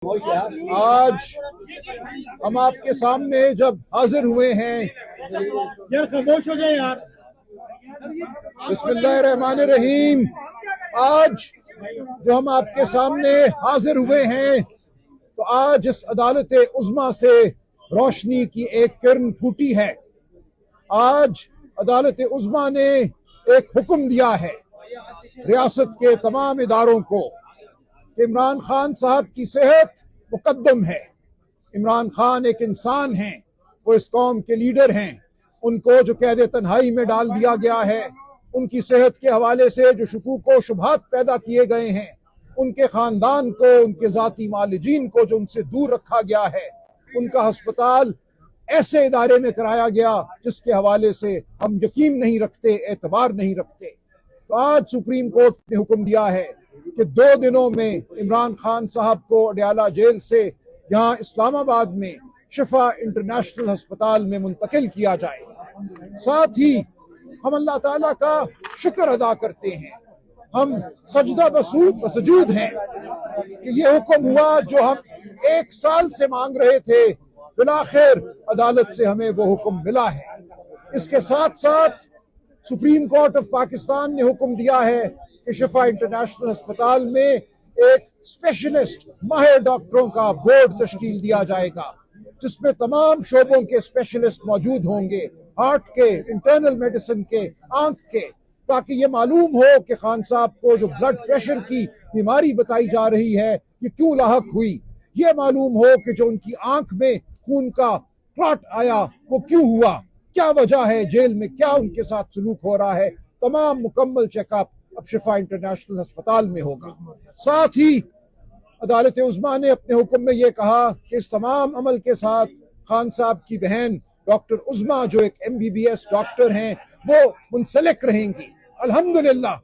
आज हम आपके सामने जब हाजिर हुए हैं, यार खामोश हो जाए यार। बिस्मिल्लाहिर्रहमानिर्रहीम। आज जो हम आपके सामने हाजिर हुए हैं, तो आज इस अदालत उज़्मा से रोशनी की एक किरण फूटी है। आज अदालत उज़्मा ने एक हुक्म दिया है रियासत के तमाम इदारों को कि इमरान खान साहब की सेहत मुकद्दम है। इमरान खान एक इंसान हैं, वो इस कौम के लीडर हैं। उनको जो कैद तन्हाई में डाल दिया गया है, उनकी सेहत के हवाले से जो शकूक व शुबहात पैदा किए गए हैं, उनके ख़ानदान को, उनके ज़ाती मालिजीन को जो उनसे दूर रखा गया है, उनका हस्पताल ऐसे इदारे में कराया गया जिसके हवाले से हम यकीन नहीं रखते, एतबार नहीं रखते। तो आज सुप्रीम कोर्ट ने हुक्म दिया है कि 2 दिनों में इमरान खान साहब को अडयाला जेल से यहाँ इस्लामाबाद में शिफा इंटरनेशनल अस्पताल में मुंतकिल किया जाए। साथ ही हम अल्लाह ताला का शुक्र अदा करते हैं, हम सजदा बसजूद हैं कि ये हुक्म हुआ जो हम 1 साल से मांग रहे थे। बिलाखिर अदालत से हमें वो हुक्म मिला है। इसके साथ साथ सुप्रीम कोर्ट ऑफ पाकिस्तान ने हुक्म दिया है कि शिफा इंटरनेशनल अस्पताल में एक स्पेशलिस्ट माहिर डॉक्टरों का बोर्ड तश्कील दिया जाएगा, जिसमें तमाम शोबों के स्पेशलिस्ट मौजूद होंगे, हार्ट के, इंटरनल मेडिसिन के, आंख के, ताकि ये मालूम हो कि खान साहब को जो ब्लड प्रेशर की बीमारी बताई जा रही है ये क्यों लाहक हुई। ये मालूम हो कि जो उनकी आंख में खून का क्लॉट आया वो क्यों हुआ, क्या वजह है, जेल में क्या उनके साथ सलूक हो रहा है। तमाम मुकम्मल चेकअप अब शिफा इंटरनेशनल अस्पताल में होगा। साथ ही अदालत उज़्मा ने अपने हुक्म में ये कहा कि इस तमाम अमल के साथ खान साहब की बहन डॉक्टर उज़्मा जो एक MBBS डॉक्टर हैं वो मुंसलिक रहेंगी। अल्हम्दुलिल्लाह,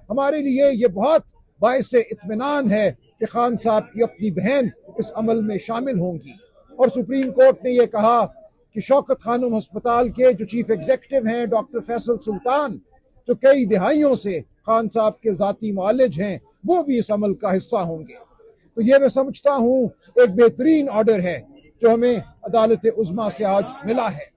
हमारे लिए ये बहुत बाइस इत्मीनान है कि खान साहब की अपनी बहन इस अमल में शामिल होंगी। और सुप्रीम कोर्ट ने यह कहा कि शौकत खानम अस्पताल के जो चीफ एग्जीक्यूटिव हैं डॉक्टर फैसल सुल्तान, जो कई दिहाइयों से खान साहब के जाती मुआलिज हैं, वो भी इस अमल का हिस्सा होंगे। तो ये मैं समझता हूँ एक बेहतरीन ऑर्डर है जो हमें अदालत उज़्मा से आज मिला है।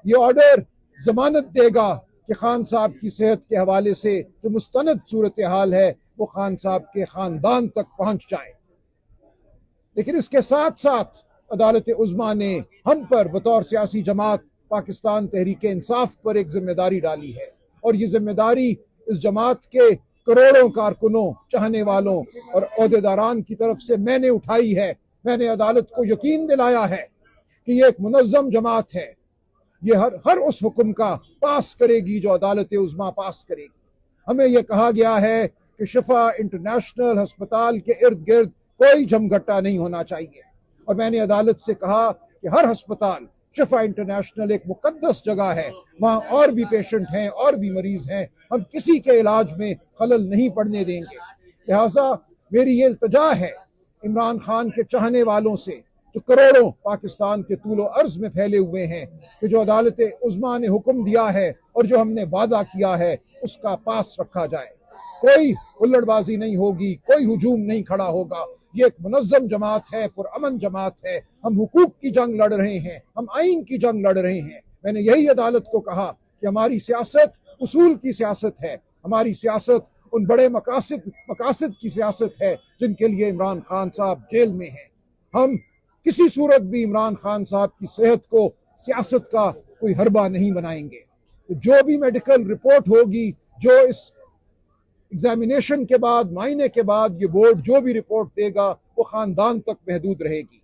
ये ऑर्डर जमानत देगा कि खान साहब की सेहत के हवाले से जो मुस्तनद सूरत हाल है वो खान साहब के ख़ानदान तक पहुँच जाए। लेकिन इसके साथ साथ अदालत उज़्मा ने हम पर बतौर सियासी जमात पाकिस्तान तहरीक इंसाफ पर एक जिम्मेदारी डाली है, और ये जिम्मेदारी इस जमात के करोड़ों कारकुनों, चाहने वालों और ओहदेदारान की तरफ से मैंने उठाई है। मैंने अदालत को यकीन दिलाया है कि ये एक मुनज़्ज़म जमात है, ये हर उस हुक्म का पास करेगी जो अदालत उज़्मा पास करेगी। हमें यह कहा गया है कि शिफा इंटरनेशनल अस्पताल के इर्द गिर्द कोई जमघटा नहीं होना चाहिए, और मैंने अदालत से कहा कि हर अस्पताल, शिफा इंटरनेशनल एक मुकद्दस जगह है, वहाँ और भी पेशेंट हैं और भी मरीज हैं, हम किसी के इलाज में खलल नहीं पड़ने देंगे। लिहाजा मेरी ये इल्तजा है इमरान खान के चाहने वालों से जो करोड़ों पाकिस्तान के तूलो अर्ज में फैले हुए हैं कि जो अदालत उज़्मा ने हुक्म दिया है और जो हमने वादा किया है उसका पास रखा जाए। कोई हुल्लड़बाजी नहीं होगी, कोई हुजूम नहीं खड़ा होगा। ये एक मुनज़्ज़म जमात है, पुरअमन जमात है। हम हुकूक की जंग लड़ रहे हैं, हम आइन की जंग लड़ रहे हैं। मैंने यही अदालत को कहा कि हमारी सियासत उसूल की सियासत है, हमारी सियासत उन बड़े मकासद की सियासत है जिनके लिए इमरान खान साहब जेल में हैं। हम किसी सूरत भी इमरान खान साहब की सेहत को सियासत का कोई हरबा नहीं बनाएंगे। तो जो भी मेडिकल रिपोर्ट होगी, जो इस एग्जामिनेशन के बाद, मायने के बाद ये बोर्ड जो भी रिपोर्ट देगा वो खानदान तक महदूद रहेगी।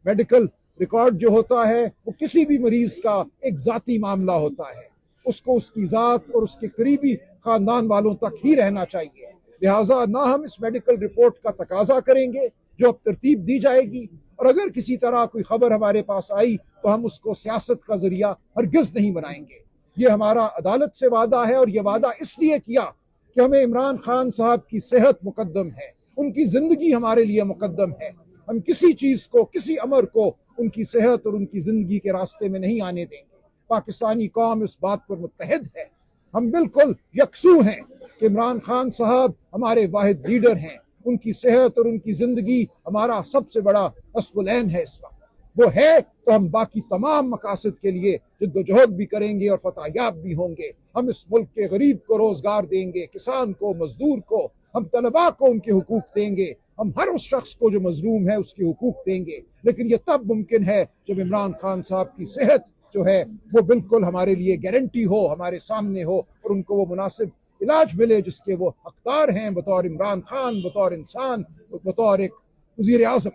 मेडिकल रिकॉर्ड जो होता है वो किसी भी मरीज का एक जाती मामला होता है, उसको उसकी जात और उसके करीबी खानदान वालों तक ही रहना चाहिए। लिहाजा ना हम इस मेडिकल रिपोर्ट का तकाजा करेंगे जो अब तरतीब दी जाएगी, और अगर किसी तरह कोई खबर हमारे पास आई तो हम उसको सियासत का जरिया हरगिज नहीं बनाएंगे। ये हमारा अदालत से वादा है, और ये वादा इसलिए किया कि हमें इमरान खान साहब की सेहत मुकद्दम है, उनकी जिंदगी हमारे लिए मुकद्दम है। हम किसी चीज को, किसी अमर को उनकी सेहत और उनकी जिंदगी के रास्ते में नहीं आने देंगे। पाकिस्तानी कौम इस बात पर मुत्तहिद है। हम बिल्कुल यकसू हैं कि इमरान खान साहब हमारे वाहिद लीडर हैं, उनकी सेहत और उनकी जिंदगी हमारा सबसे बड़ा हस्बुल-ऐन है। इस वक्त वो है तो हम बाकी तमाम मकासद के लिए जिद्दोजहद भी करेंगे और फतहयाब भी होंगे। हम इस मुल्क के गरीब को रोजगार देंगे, किसान को, मजदूर को, हम तलबा को उनके हुकूक देंगे, हम हर उस शख्स को जो मजलूम है उसके हुकूक देंगे। लेकिन यह तब मुमकिन है जब इमरान खान साहब की सेहत जो है वो बिल्कुल हमारे लिए गारंटी हो, हमारे सामने हो, और उनको वो मुनासिब इलाज मिले जिसके वो हकदार हैं बतौर इमरान खान, बतौर इंसान, बतौर एक वजीर आजम।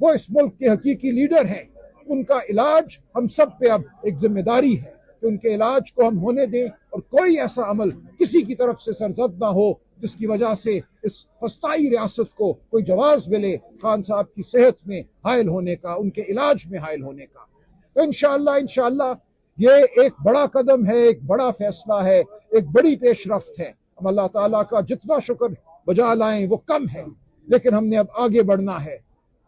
वो इस मुल्क के हकीकी लीडर हैं। उनका इलाज हम सब पे अब एक जिम्मेदारी है कि उनके इलाज को हम होने दें और कोई ऐसा अमल किसी की तरफ से सरजद ना हो जिसकी वजह से इस फस्ताई रियासत को कोई जवाब मिले खान साहब की सेहत में हायल होने का, उनके इलाज में हायल होने का। तो इंशाअल्लाह ये एक बड़ा कदम है, एक बड़ा फैसला है, एक बड़ी पेशरफ्त है। हम अल्लाह ताला का जितना शुक्र बजा लाएं वो कम है, लेकिन हमने अब आगे बढ़ना है।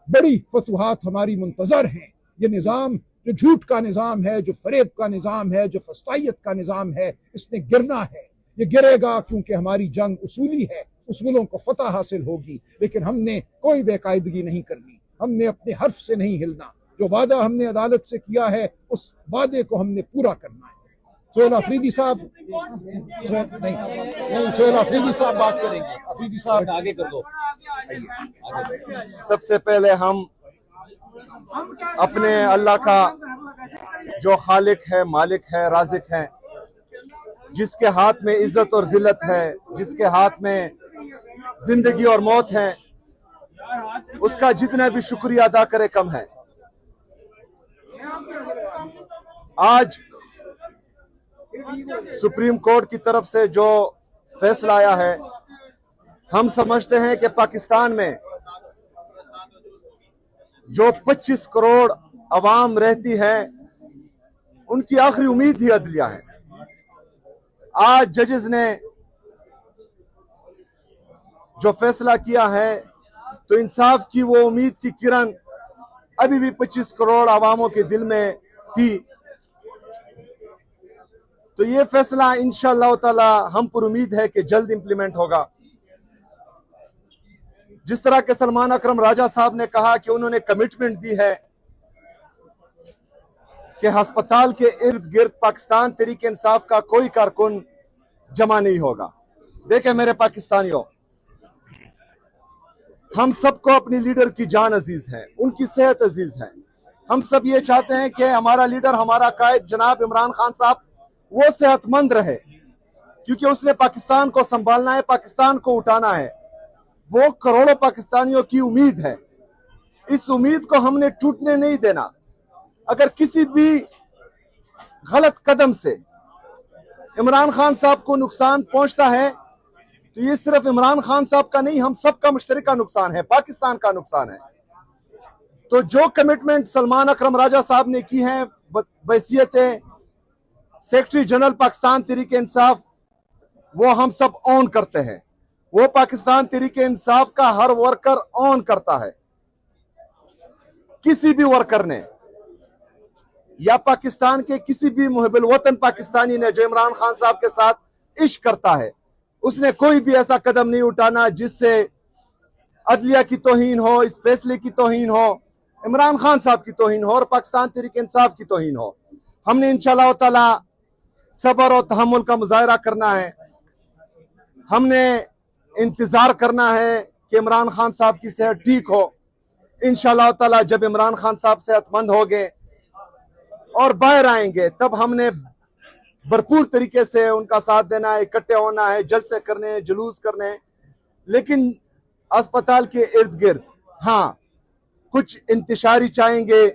बड़ी फतुहात हमारी मुंतजर हैं। ये निज़ाम जो झूठ का निज़ाम है, जो फरेब का निज़ाम है, जो फस्तायत का निज़ाम है, इसने गिरना है। ये गिरेगा क्योंकि हमारी जंग उसूली है, उसूलों को फतह हासिल होगी। लेकिन हमने कोई बेकायदगी नहीं करनी, हमने अपने हर्फ से नहीं हिलना। जो वादा हमने अदालत से किया है उस वादे को हमने पूरा करना है। सोहेल अफरीदी साहब नहीं, सोहेल अफरीदी साहब बात करेंगे। अफरीदी साहब आगे कर दो। सबसे पहले हम अपने अल्लाह का जो खालिक है, मालिक है, राज़िक है, जिसके हाथ में इज्जत और जिल्लत है, जिसके हाथ में जिंदगी और मौत है, उसका जितना भी शुक्रिया अदा करे कम है। आज सुप्रीम कोर्ट की तरफ से जो फैसला आया है, हम समझते हैं कि पाकिस्तान में जो 25 करोड़ अवाम रहती है उनकी आखिरी उम्मीद ही अदलिया है। आज जजेस ने जो फैसला किया है तो इंसाफ की वो उम्मीद की किरण अभी भी 25 करोड़ अवामों के दिल में थी। तो ये फैसला इंशाअल्लाह ताला हम पर उम्मीद है कि जल्द इंप्लीमेंट होगा। जिस तरह के सलमान अकरम राजा साहब ने कहा कि उन्होंने कमिटमेंट दी है कि अस्पताल के इर्द गिर्द पाकिस्तान तहरीक इंसाफ का कोई कारकुन जमा नहीं होगा। देखें मेरे पाकिस्तानियों, हम सबको अपनी लीडर की जान अजीज है, उनकी सेहत अजीज है। हम सब ये चाहते हैं कि हमारा लीडर, हमारा कायद जनाब इमरान खान साहब वो सेहतमंद रहे, क्योंकि उसने पाकिस्तान को संभालना है, पाकिस्तान को उठाना है। वो करोड़ों पाकिस्तानियों की उम्मीद है। इस उम्मीद को हमने टूटने नहीं देना। अगर किसी भी गलत कदम से इमरान खान साहब को नुकसान पहुंचता है तो ये सिर्फ इमरान खान साहब का नहीं, हम सबका मुश्तरका नुकसान है, पाकिस्तान का नुकसान है। तो जो कमिटमेंट सलमान अकरम राजा साहब ने की है बहैसियत सेक्रेटरी जनरल पाकिस्तान तहरीक इंसाफ, वो हम सब ऑन करते हैं। वो पाकिस्तान तहरीक इंसाफ का हर वर्कर ऑन करता है। किसी भी वर्कर ने या पाकिस्तान के किसी भी मुहिब्बुल वतन पाकिस्तानी ने जो इमरान खान साहब के साथ इश्क करता है, उसने कोई भी ऐसा कदम नहीं उठाना जिससे अदलिया की तौहीन हो, इस फैसले की तौहीन हो, इमरान खान साहब की तौहीन हो और पाकिस्तान तहरीक इंसाफ की तौहीन हो। हमने इंशाअल्लाह ताला सब्र और तहम्मुल का मुजाहरा करना है। हमने इंतजार करना है कि इमरान खान साहब की सेहत ठीक हो। इंशाअल्लाह ताला जब इमरान खान साहब सेहतमंद हो गए और बाहर आएंगे, तब हमने भरपूर तरीके से उनका साथ देना है, इकट्ठे होना है, जलसे करने हैं, जुलूस करने हैं। लेकिन अस्पताल के इर्द गिर्द हाँ कुछ इंतशारी चाहेंगे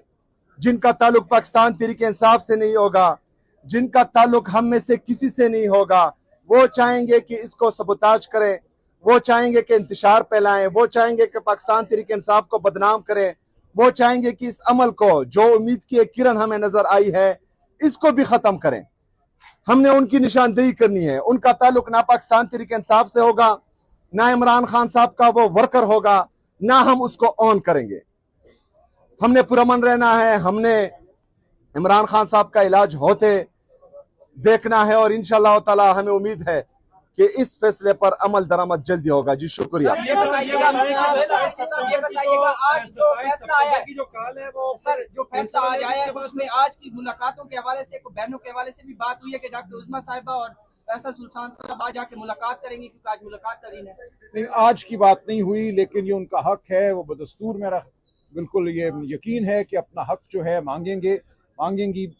जिनका ताल्लुक पाकिस्तान तहरीक इंसाफ से नहीं होगा, जिनका ताल्लुक हम में से किसी से नहीं होगा। वो चाहेंगे कि इसको सबोताज करें, वो चाहेंगे कि इंतशार फैलाएं, वो चाहेंगे कि पाकिस्तान तहरीक इंसाफ को बदनाम करें, वो चाहेंगे कि इस अमल को, जो उम्मीद की एक किरण हमें नजर आई है, इसको भी खत्म करें। हमने उनकी निशानदेही करनी है। उनका ताल्लुक ना पाकिस्तान तहरीक इंसाफ से होगा, ना इमरान खान साहब का वो वर्कर होगा, ना हम उसको ऑन करेंगे। हमने पुरअमन रहना है। हमने इमरान खान साहब का इलाज होते देखना है और इंशाअल्लाह ताला हमें उम्मीद है कि इस फैसले पर अमल दरामद जल्दी होगा। जी शुक्रिया। ये बताइएगा आज जो फैसला आया है, जो काल है वो सर जो फैसला आज आया है उसमें आज की मुलाकातों के हवाले से, बहनों के हवाले से भी बात हुई है कि डॉक्टर उस्मा साहिबा और फैसल सुल्तान साहब आज आके मुलाकात करेंगे, क्योंकि आज मुलाकात का दिन है। नहीं, आज की बात नहीं हुई, लेकिन ये उनका हक है, वो बदस्तूर में बिल्कुल ये यकीन है कि अपना हक जो है मांगेंगी।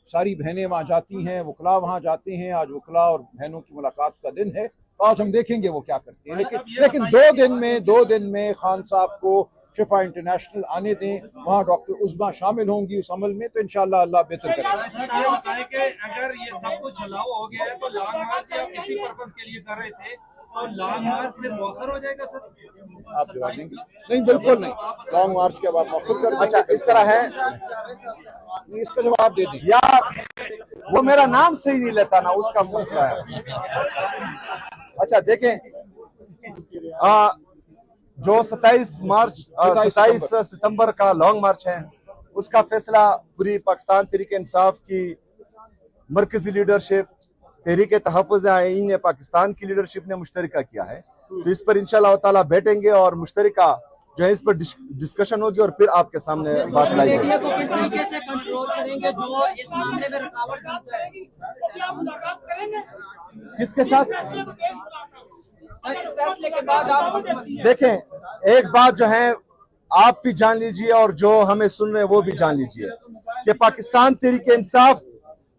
सारी बहनें वहाँ जाती हैं, वकला वहाँ जाते हैं। आज वकला और बहनों की मुलाकात का दिन है, आज हम देखेंगे वो क्या करते हैं। लेकिन 2 दिन में खान साहब को शिफा इंटरनेशनल आने दें, वहाँ डॉक्टर उस्मा शामिल होंगी उस अमल में, तो इंशाल्लाह अल्लाह बेहतर करेगा। अगर ये सब कुछ अलाउ हो गया है तो लॉन्ग मार्च आप किसी पर्पस के लिए कर रहे थे और लॉन्ग मार्च फिर मौखर हो जाएगा सर? आप जवाब देंगे? नहीं, बिल्कुल नहीं, लॉन्ग मार्च के बाद मौखर कर। अच्छा, इस तरह है, इसका जवाब दे दें यार, वो मेरा नाम सही नहीं लेता ना, उसका मसला है। अच्छा देखें, जो 27 सितंबर का लॉन्ग मार्च है, उसका फैसला पूरी पाकिस्तान तहरीक इंसाफ की मरकजी लीडरशिप, तहरीक तहफ़्फ़ुज़ आईन पाकिस्तान की लीडरशिप ने मुश्तरका किया है। तो इस पर इंशाअल्लाह ताला बैठेंगे और मुश्तरका जो है इस पर डिस्कशन होगी और फिर आपके सामने बात लाई जाएगी। किस तरीके से कंट्रोल करेंगे जो इस मामले में रुकावट करेंगे? किसके साथ? इस फैसले के बाद आप देखें, एक बात जो है आप भी जान लीजिए और जो हमें सुन रहे हैं वो भी जान लीजिए कि पाकिस्तान तहरीक इंसाफ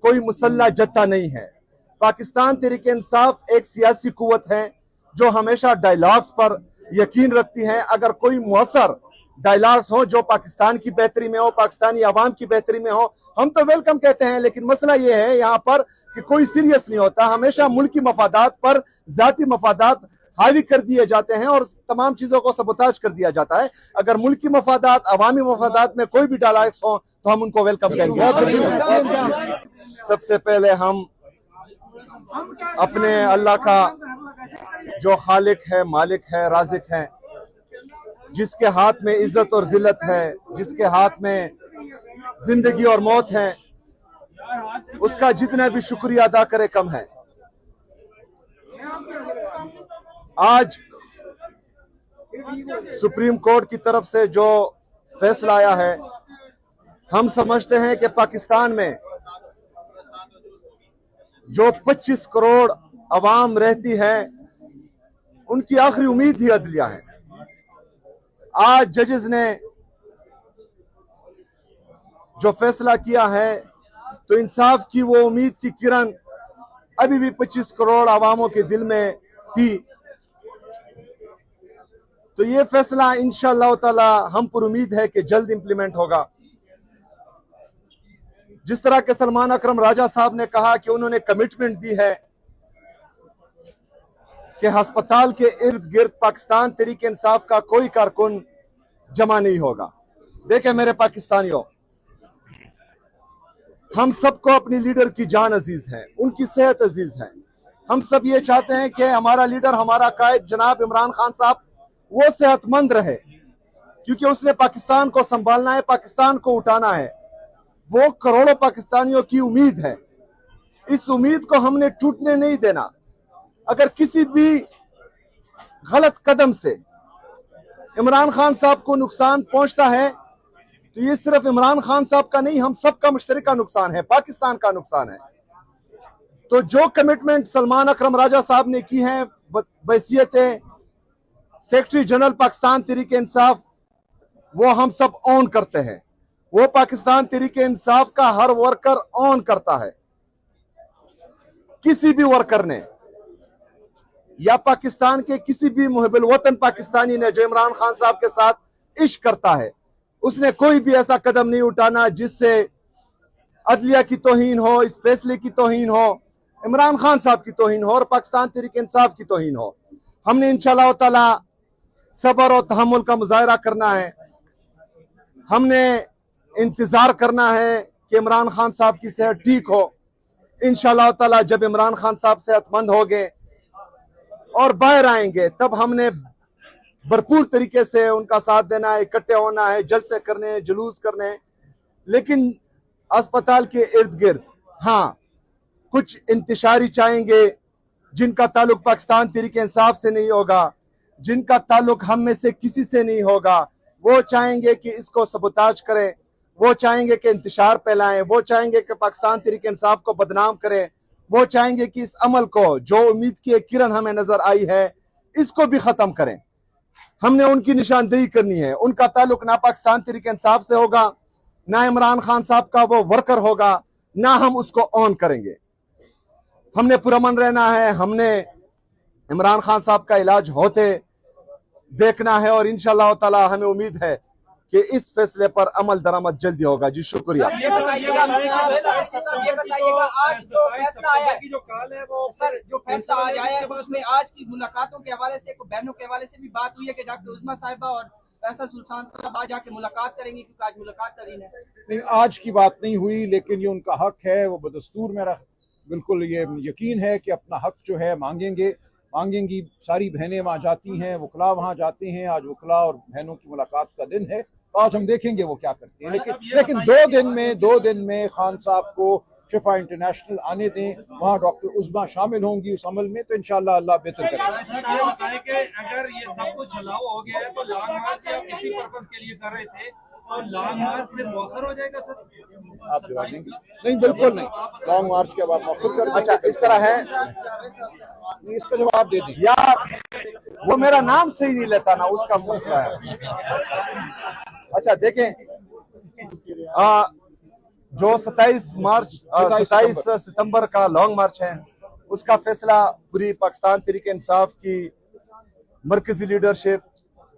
कोई मुसल्ला जत्था नहीं है। पाकिस्तान तहरीक इंसाफ एक सियासी कुव्वत है जो हमेशा डायलॉग्स पर यकीन रखती है। अगर कोई मुअस्सर डायलॉग्स हो जो पाकिस्तान की बेहतरी में हो, पाकिस्तानी आवाम की बेहतरी में हो, हम तो वेलकम कहते हैं। लेकिन मसला यह है यहाँ पर कि कोई सीरियस नहीं होता, हमेशा मुल्की मफादात पर जाती मफादात हावी कर दिए जाते हैं और तमाम चीजों को सबोताज कर दिया जाता है। अगर मुल्की मफादात, अवामी मफादात में कोई भी डायलॉग्स हो तो हम उनको वेलकम कहेंगे। सबसे पहले हम अपने अल्लाह का जो खालिक है, मालिक है, राज़िक है, जिसके हाथ में इज्जत और जिल्लत है, जिसके हाथ में जिंदगी और मौत है, उसका जितना भी शुक्रिया अदा करे कम है। आज सुप्रीम कोर्ट की तरफ से जो फैसला आया है, हम समझते हैं कि पाकिस्तान में जो 25 करोड़ अवाम रहती है उनकी आखिरी उम्मीद ही अदलिया है। आज जजेस ने जो फैसला किया है तो इंसाफ की वो उम्मीद की किरण अभी भी 25 करोड़ अवामों के दिल में थी। तो ये फैसला इंशाअल्लाह ताला हम पर उम्मीद है कि जल्द इंप्लीमेंट होगा। जिस तरह के सलमान अकरम राजा साहब ने कहा कि उन्होंने कमिटमेंट दी है कि अस्पताल के इर्द गिर्द पाकिस्तान तहरीक इंसाफ का कोई कारकुन जमा नहीं होगा। देखें मेरे पाकिस्तानियों, हम सबको अपनी लीडर की जान अजीज है, उनकी सेहत अजीज है। हम सब ये चाहते हैं कि हमारा लीडर, हमारा कायद जनाब इमरान खान साहब वो सेहतमंद रहे, क्योंकि उसने पाकिस्तान को संभालना है, पाकिस्तान को उठाना है। वो करोड़ों पाकिस्तानियों की उम्मीद है, इस उम्मीद को हमने टूटने नहीं देना। अगर किसी भी गलत कदम से इमरान खान साहब को नुकसान पहुंचता है तो ये सिर्फ इमरान खान साहब का नहीं, हम सबका मुश्तरका नुकसान है, पाकिस्तान का नुकसान है। तो जो कमिटमेंट सलमान अकरम राजा साहब ने की है बहैसियत सेक्रेटरी जनरल पाकिस्तान तहरीक इंसाफ, वो हम सब ऑन करते हैं। वो पाकिस्तान तहरीक इंसाफ का हर वर्कर ऑन करता है। किसी भी वर्कर ने या पाकिस्तान के किसी भी मुहिब्बुल वतन पाकिस्तानी ने जो इमरान खान साहब के साथ इश्क करता है, उसने कोई भी ऐसा कदम नहीं उठाना जिससे अदलिया की तौहीन हो, इस फैसले की तौहीन हो, इमरान खान साहब की तौहीन हो और पाकिस्तान तहरीक इंसाफ की तौहीन हो। हमने इंशाअल्लाह ताला सब्र और तहम्मुल का मुजाहरा करना है। हमने इंतजार करना है कि इमरान खान साहब की सेहत ठीक हो। इंशाअल्लाह ताला जब इमरान खान साहब सेहतमंद हो गए और बाहर आएंगे, तब हमने भरपूर तरीके से उनका साथ देना है, इकट्ठे होना है, जलसे करने हैं, जुलूस करने हैं। लेकिन अस्पताल के इर्द गिर्द हाँ कुछ इंतशारी चाहेंगे, जिनका ताल्लुक पाकिस्तान तहरीक इंसाफ से नहीं होगा, जिनका ताल्लुक हम में से किसी से नहीं होगा, वो चाहेंगे कि इसको सबोताज करें, वो चाहेंगे कि इंतशार फैलाएं, वो चाहेंगे कि पाकिस्तान तहरीक इंसाफ को बदनाम करें, वो चाहेंगे कि इस अमल को, जो उम्मीद की एक किरण हमें नजर आई है, इसको भी खत्म करें। हमने उनकी निशानदेही करनी है। उनका ताल्लुक ना पाकिस्तान तहरीक इंसाफ से होगा, ना इमरान खान साहब का वो वर्कर होगा, ना हम उसको ऑन करेंगे। हमने पुरअमन रहना है, हमने इमरान खान साहब का इलाज होते देखना है और इंशाअल्लाह ताला हमें उम्मीद है कि इस फैसले पर अमल दरामद जल्दी होगा। जी शुक्रिया। ये बताइएगा आज जो फैसला आया है, जो काल है वो सर जो फैसला आज आया है उसमें आज की मुलाकातों के हवाले से, बहनों के हवाले से भी बात हुई है कि डॉक्टर उस्मा साहिबा और फैसल सुल्तान साहब आज आके मुलाकात करेंगे, क्योंकि आज मुलाकात तरीन है। नहीं, आज की बात नहीं हुई, लेकिन ये उनका हक है, वो बदस्तूर मेरा बिल्कुल ये यकीन है कि अपना हक जो है मांगेंगी। सारी बहनें वहाँ जाती हैं, वकला वहाँ जाते हैं। आज वकला और बहनों की मुलाकात का दिन है, तो आज हम देखेंगे वो क्या करते हैं। लेकिन 2 दिन में खान साहब को शिफा इंटरनेशनल आने दें, वहाँ डॉक्टर उस्मा शामिल होंगी उस अमल में, तो इंशाअल्लाह अल्लाह बेहतर करेगा। सर ये बताएं कि अगर ये सब कुछ छलावा हो गया है तो लॉन्ग मार्च आप किसी पर्पस के लिए कर रहे थे और लॉन्ग मार्च फिर मौखर हो जाएगा सर? आप जवाब देंगे? नहीं, बिल्कुल नहीं, लॉन्ग मार्च के बाद मौखर कर देंगे। अच्छा, इस तरह है, नहीं, इसका जवाब दे दें यार वो मेरा नाम सही नहीं लेता ना, उसका मसला है। अच्छा देखें, जो 27 सितंबर का लॉन्ग मार्च है, उसका फैसला पूरी पाकिस्तान तहरीक इंसाफ की मरकजी लीडरशिप,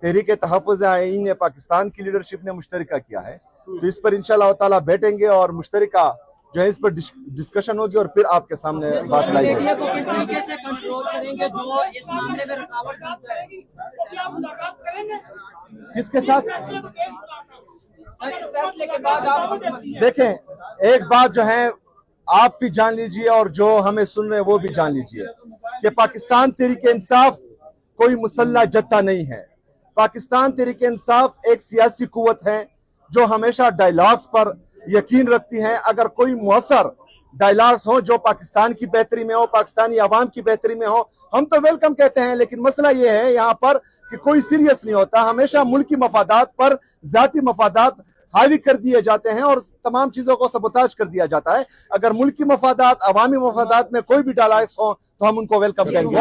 तहरीक तहफ़्फ़ुज़ आईन पाकिस्तान की लीडरशिप ने मुश्तरका किया है। तो इस पर इंशाअल्लाह ताला बैठेंगे और मुश्तरका जो है इस पर डिस्कशन होगी और फिर आपके सामने बात लाई जाएगी। मीडिया को किस तरीके से कंट्रोल करेंगे जो इस मामले में रुकावट बनता है? किसके साथ? सर इस फैसले के बाद आप देखें, एक बात जो है आप भी जान लीजिए और जो हमें सुन रहे हैं वो भी जान लीजिए कि पाकिस्तान तहरीक इंसाफ कोई मुसल्ला जत्था नहीं है। पाकिस्तान तहरीक इंसाफ एक सियासी कुव्वत है जो हमेशा डायलॉग्स पर यकीन रखती है। अगर कोई मौसर डायलॉग्स हो जो पाकिस्तान की बेहतरी में हो, पाकिस्तानी आवाम की बेहतरी में हो, हम तो वेलकम कहते हैं। लेकिन मसला ये है यहाँ पर कि कोई सीरियस नहीं होता, हमेशा मुल्की मफादात पर जाती मफादात हावी कर दिए जाते हैं और तमाम चीजों को सबोताज कर दिया जाता है। अगर मुल्की मफादात, अवामी मफादात में कोई भी डायलॉग्स हो तो हम उनको वेलकम करेंगे।